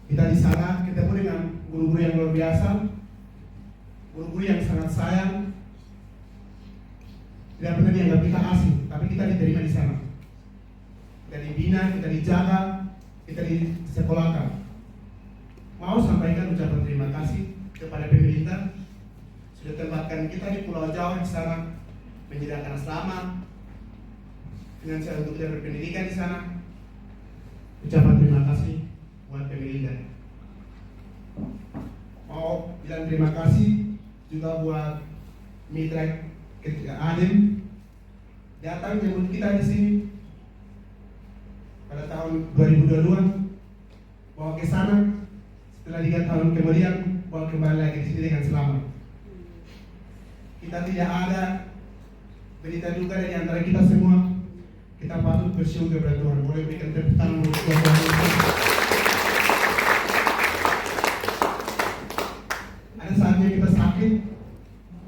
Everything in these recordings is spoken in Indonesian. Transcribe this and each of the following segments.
Kita di sana ketemu dengan guru-guru yang luar biasa, guru-guru yang sangat sayang. Tidak pernah dianggap kita asing, tapi kita diterima di sana. Kita dibina, kita dijaga, kita disekolahkan. Mau sampaikan ucapan terima kasih kepada pemerintah sudah tempatkan kita di Pulau Jawa di sana, menyediakan asrama, finansial untuk kita berpendidikan di sana. Ucapan terima kasih buat pemerintah. Mau bilang terima kasih juga buat mitra ketika Adem datang jemput kita di sini pada tahun 2022, bawa ke sana. Setelah 3 tahun kemudian bawa kembali lagi di sini dengan selamat. Kita tidak ada berita duka dari antara kita semua. Kita patut bersyukur kepada Tuhan. Boleh berikan tepuk tangan untuk Tuhan. Ada saatnya kita sakit,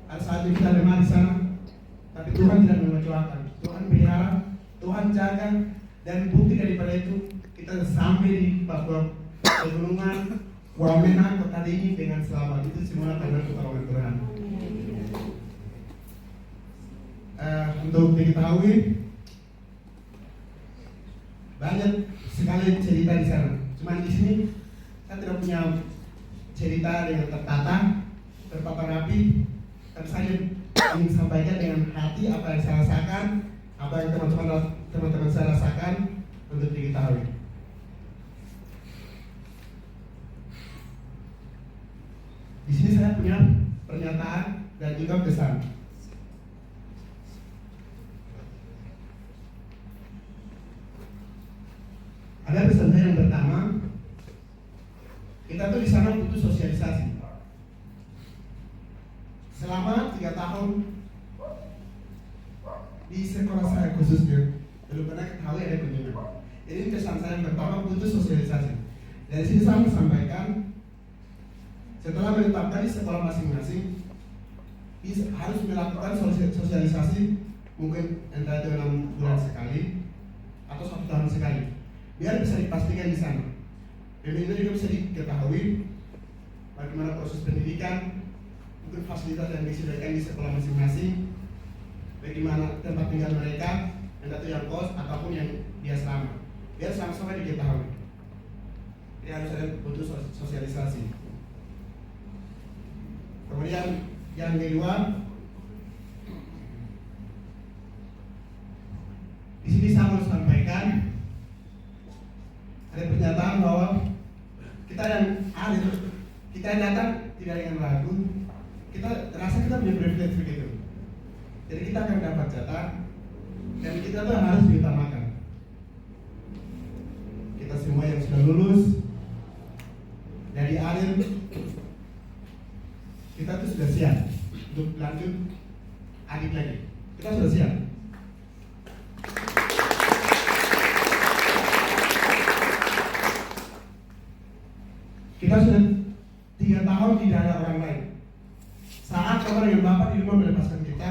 ada saatnya kita lemah di sana, tapi Tuhan tidak mengecewakan. Tuhan pelihara, Tuhan jaga, dan bukti daripada itu kita sampai di Papua Pegunungan, Wamena, Kota Dingin dengan selamat. Itu semua karena pertolongan Tuhan. Untuk diketahui, banyak sekali cerita di sana. Cuma di sini saya tidak punya cerita yang tertata, tertata rapi. Tapi saya ingin sampaikan dengan hati apa yang saya rasakan, apa yang teman-teman saya rasakan untuk diketahui. Di sini saya punya pernyataan dan juga pesan. Ada pesan saya yang pertama, kita tuh di sana butuh sosialisasi. Selama 3 tahun di sekolah saya khususnya belum pernah ketahui ada kunjungan. Jadi pesan saya yang pertama butuh sosialisasi. Dari sini saya mau sampaikan, setelah menetapkan di sekolah masing-masing, harus melakukan sosialisasi mungkin entah itu 6 bulan sekali atau 1 tahun sekali, biar bisa dipastikan di sana. Pemerintah juga bisa diketahui bagaimana proses pendidikan, mungkin fasilitas yang disediakan di sekolah masing-masing, bagaimana tempat tinggal mereka, entah itu yang kos ataupun yang di asrama, biar sama-sama diketahui. Jadi harus ada butuh sosialisasi. Kemudian yang kedua, di sini saya mau sampaikan ada pernyataan bahwa kita yang ada, kita yang datang tidak dengan ragu, kita rasa kita punya privilege begitu. Jadi kita akan dapat jatah dan kita tuh harus diutamakan. Kita semua yang sudah lulus dari alim, kita tuh sudah siap untuk lanjut adik lagi. Kita sudah siap. Kita sudah 3 tahun tidak ada orang lain. Saat orang yang Bapak di rumah melepaskan kita,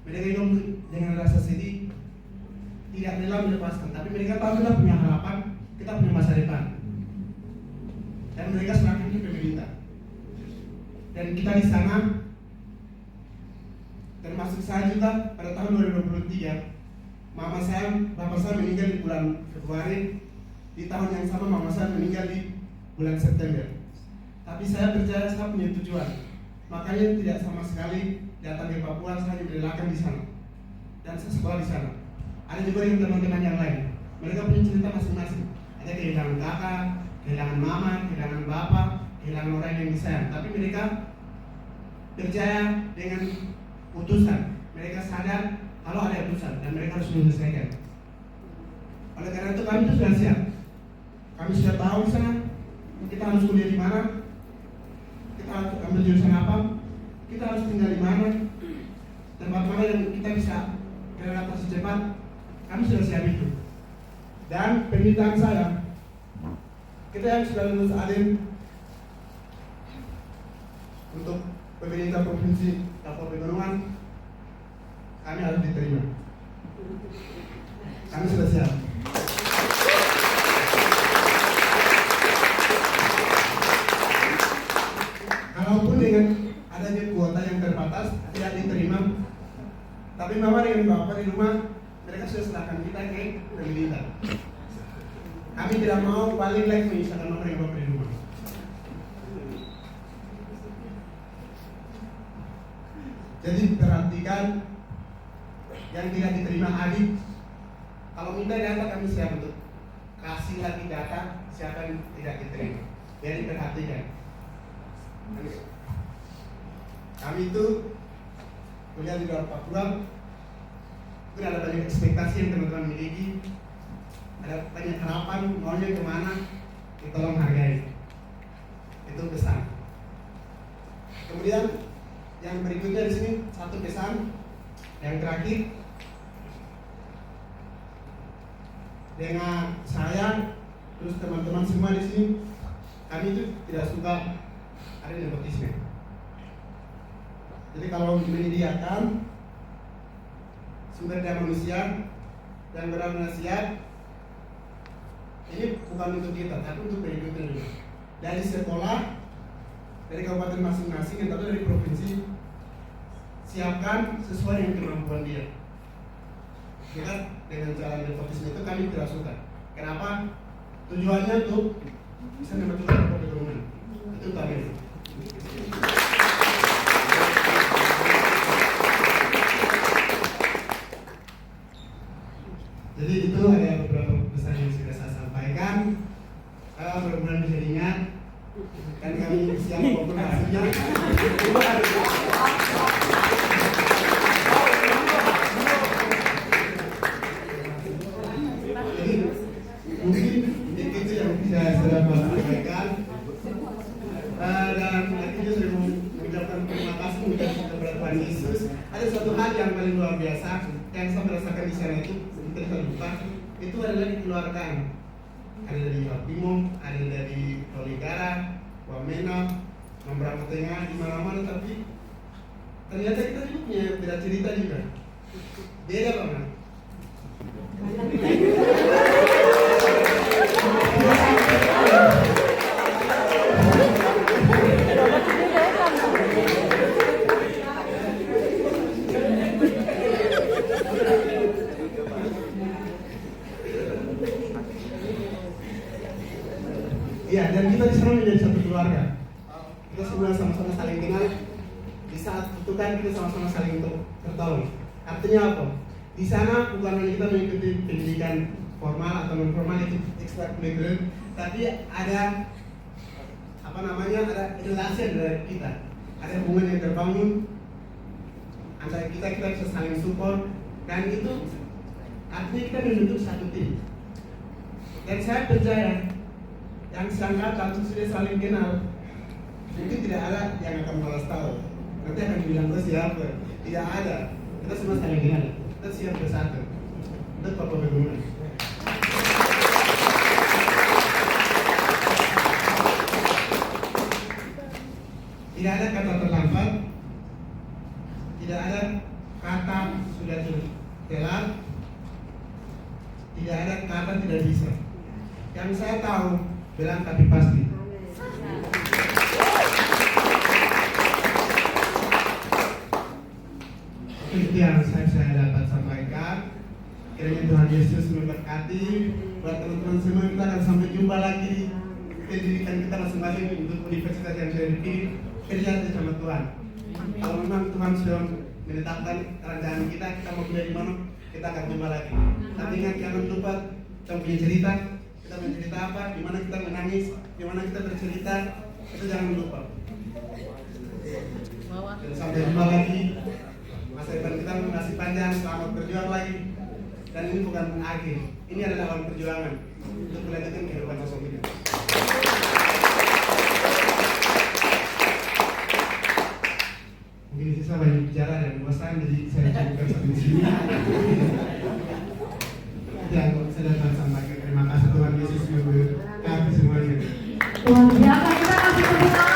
mereka itu dengan rasa sedih tidak rela melepaskan, tapi mereka tahu kita punya harapan, kita punya masa depan, dan mereka serahkan ke pemerintah. Dan kita di sana, termasuk saya juga pada tahun 2023, bapak saya meninggal di bulan Februari. Di tahun yang sama mama saya meninggal di bulan September. Tapi saya percaya saya punya tujuan. Makanya tidak sama sekali datang ke Papua, saya direlakan di sana. Dan saya sekolah di sana. Ada juga yang teman-teman yang lain. Mereka punya cerita masing-masing. Ada kehilangan kakak, kehilangan mama, kehilangan bapak, kehilangan orang yang disayang. Tapi mereka percaya dengan putusan. Mereka sadar kalau ada putusan dan mereka harus menyelesaikan. Oleh karena itu kami sudah siap. Kami sudah tahu di sana kita harus kuliah di mana, kita harus ambil jurusan apa, kita harus tinggal di mana, tempat mana yang kita bisa beradaptasi cepat. Kami sudah siap itu. Dan permintaan saya, kita yang sudah lulus alim untuk pemerintah provinsi Papua Pegunungan, kami harus diterima. Kami sudah siap. atas tidak diterima. Tapi mama dengan bapak di rumah, mereka sudah serahkan kita ke pemerintah. Kami tidak mau balik lagi menyusahkan mama dengan bapak di rumah. Jadi perhatikan yang tidak diterima adik. Kalau minta data kami siap untuk kasih lagi data siapa yang tidak diterima. Jadi perhatikan. Kami itu kuliah di luar Papua, itu ada banyak ekspektasi yang teman-teman miliki, ada banyak harapan, maunya kemana, tolong hargai. Itu pesan. Kemudian yang berikutnya di sini satu pesan yang terakhir, dengan saya terus teman-teman semua di sini, kami itu tidak suka ada nepotisme. Jadi kalau menyediakan sumber daya manusia dan bermanfaat, ini bukan untuk kita, tapi untuk berikutnya juga. Dari sekolah, dari kabupaten masing-masing atau dari provinsi, siapkan sesuai dengan kemampuan dia. Kita dengan cara nepotisme itu kami tidak suka. Kenapa? Tujuannya tuh bisa mempercepat pembangunan. Itu utamanya. Jadi itu ada beberapa pesan yang sudah saya sampaikan. Mudah-mudahan bisa diingat. Dan kami siap maupun hasilnya. Jadi mungkin itu yang bisa saya sampaikan. Dan akhirnya saya mengucapkan terima kasih kepada Tuhan Yesus. Ada suatu hal yang paling luar biasa yang saya merasakan di sana itu. Itu adalah dikeluarkan. Ada dari Hapimo, ada dari Toligara, Wamena, Membramo Tengah, di mana-mana, tapi ternyata kita juga punya beda cerita juga. Beda banget. Iya, dan kita di sana menjadi satu keluarga. Kita semua sama-sama saling kenal. Di saat butuhkan kita sama-sama saling tertolong. Artinya apa? Di sana bukan hanya kita mengikuti pendidikan formal atau non formal itu ekstrakurikuler, tapi ada ada relasi dari kita. Ada hubungan yang terbangun antara kita bisa saling support, dan itu artinya kita membentuk satu tim. Dan saya percaya yang seangkatan sudah saling kenal, mungkin tidak ada yang akan malas tahu. Nanti akan bilang gue siapa? Tidak ada. Kita semua saling kenal. Kita siap bersatu. Untuk Papua Pegunungan. Tidak ada kata terlambat. Tidak ada kata sudah telat. Tidak ada kata tidak bisa. Yang saya tahu, bilang tapi pasti. Itu yang saya dapat sampaikan. Kiranya Tuhan Yesus memberkati. Buat teman-teman semua, kita akan sampai jumpa lagi di pendidikan kita masing-masing untuk universitas yang sudah dipilih. Kerja bersama Tuhan. Kalau memang Tuhan sudah menetapkan kerajaan kita mau kuliah di mana, kita akan jumpa lagi. Tapi ingat, jangan lupa kita punya cerita. Kita bercerita apa, di mana kita menangis, di mana kita bercerita, itu jangan lupa. Dan sampai jumpa lagi. Masa depan kita masih panjang, selamat berjuang lagi. Dan ini bukan akhir, ini adalah awal perjuangan untuk melanjutkan kehidupan sosok kita. Mungkin sisa banyak bicara dan bosan, jadi saya cukupkan sampai di sini. Yang saya dapat sampaikan. Terima kasih Tuhan Yesus memberkati semuanya. Luar biasa, kita kasih tepuk tangan.